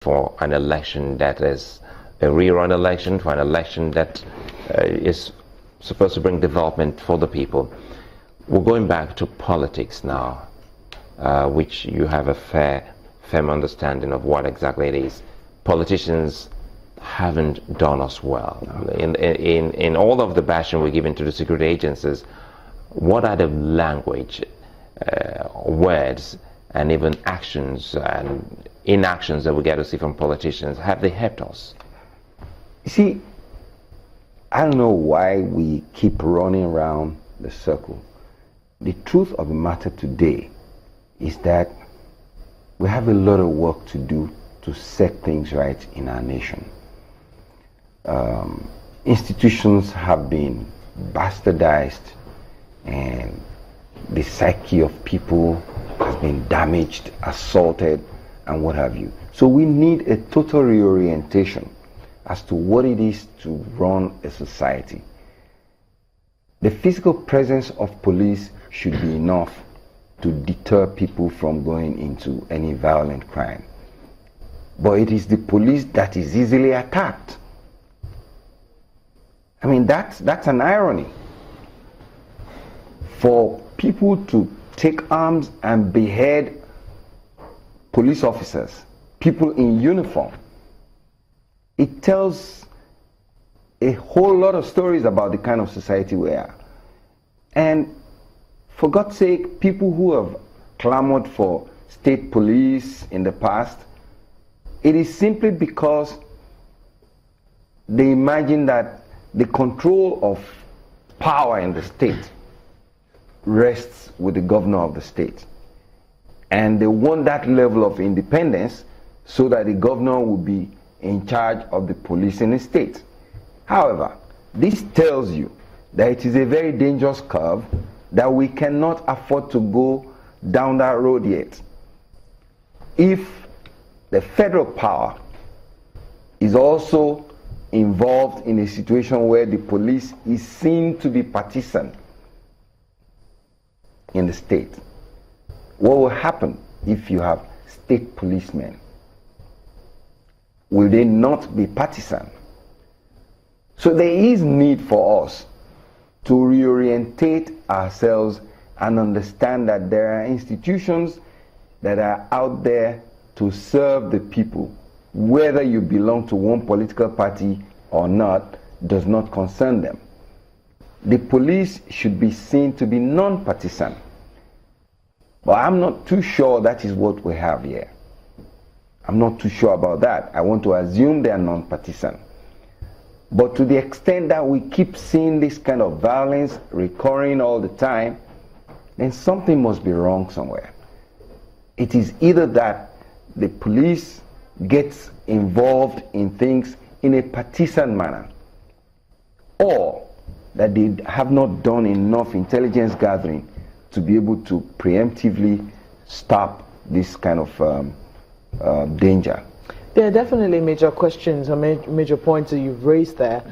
for an election that is a rerun election, for an election that is supposed to bring development for the people. We're going back to politics now, which you have a firm understanding of what exactly it is. Politicians haven't done us well. No. In all of the bashing we're giving to the security agencies, what are the language, words, and even actions and inactions that we get to see from politicians? Have they helped us? You see, I don't know why we keep running around the circle. The truth of the matter today is that we have a lot of work to do to set things right in our nation. Institutions have been bastardized and the psyche of people has been damaged, assaulted, and what have you. So we need a total reorientation as to what it is to run a society. The physical presence of police should be enough to deter people from going into any violent crime. But it is the police that is easily attacked. I mean, that's an irony. For people to take arms and behead police officers, people in uniform, it tells a whole lot of stories about the kind of society we are. And for God's sake, people who have clamored for state police in the past, it is simply because they imagine that the control of power in the state rests with the governor of the state. And they want that level of independence so that the governor will be in charge of the police in the state. However, this tells you that it is a very dangerous curve that we cannot afford to go down that road yet. If the federal power is also involved in a situation where the police is seen to be partisan in the state, what will happen if you have state policemen? Will they not be partisan? So there is need for us to reorientate ourselves and understand that there are institutions that are out there to serve the people. Whether you belong to one political party or not does not concern them. The police should be seen to be non-partisan. But I'm not too sure that is what we have here. I'm not too sure about that. I want to assume they are non-partisan. But to the extent that we keep seeing this kind of violence recurring all the time, then something must be wrong somewhere. It is either that the police gets involved in things in a partisan manner, or that they have not done enough intelligence gathering to be able to preemptively stop this kind of danger. There are definitely major questions or major points that you've raised there,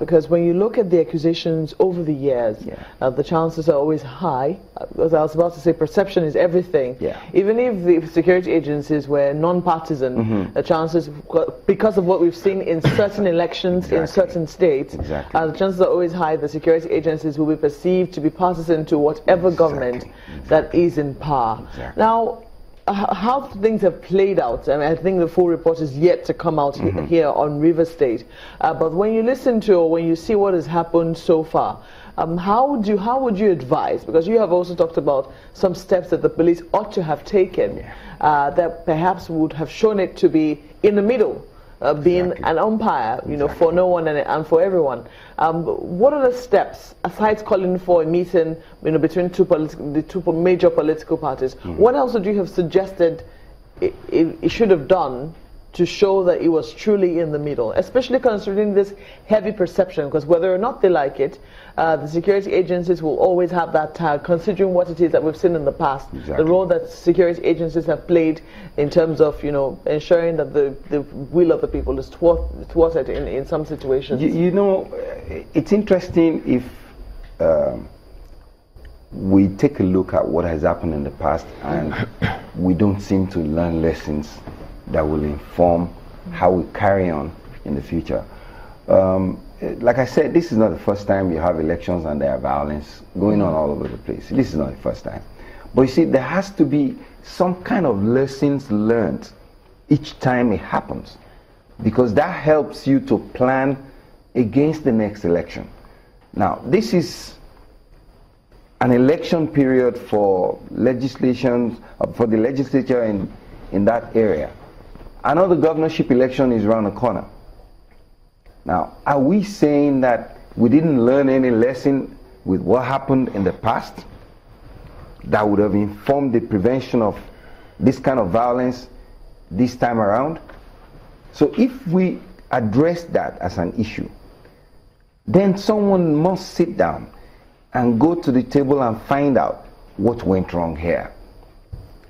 because when you look at the accusations over the years, the chances are always high. As I was about to say, perception is everything. Even if the security agencies were non-partisan, the chances, because of what we've seen in certain elections in certain states, the chances are always high the security agencies will be perceived to be partisan to whatever government that is in power. Now, how things have played out, I mean, I think the full report is yet to come out here on River State. But when you listen to or when you see what has happened so far, how would you advise? Because you have also talked about some steps that the police ought to have taken that perhaps would have shown it to be in the middle, being an umpire, you know, for no one and for everyone. What are the steps, aside calling for a meeting, you know, between the two major political parties? What else would you have suggested it should have done to show that it was truly in the middle, especially considering this heavy perception? Because whether or not they like it, the security agencies will always have that tag, considering what it is that we've seen in the past, the role that security agencies have played in terms of, you know, ensuring that the will of the people is thwarted in some situations. You know, it's interesting if we take a look at what has happened in the past and we don't seem to learn lessons that will inform how we carry on in the future. Like I said, this is not the first time you have elections and there are violence going on all over the place. This is not the first time. But you see, there has to be some kind of lessons learned each time it happens, because that helps you to plan against the next election. Now, this is an election period for legislation, for the legislature in that area. Another governorship election is around the corner. Now, are we saying that we didn't learn any lesson with what happened in the past that would have informed the prevention of this kind of violence this time around? So if we address that as an issue, then someone must sit down and go to the table and find out what went wrong here.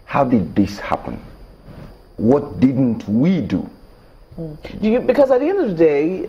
How did this happen? What didn't we do? Because at the end of the day,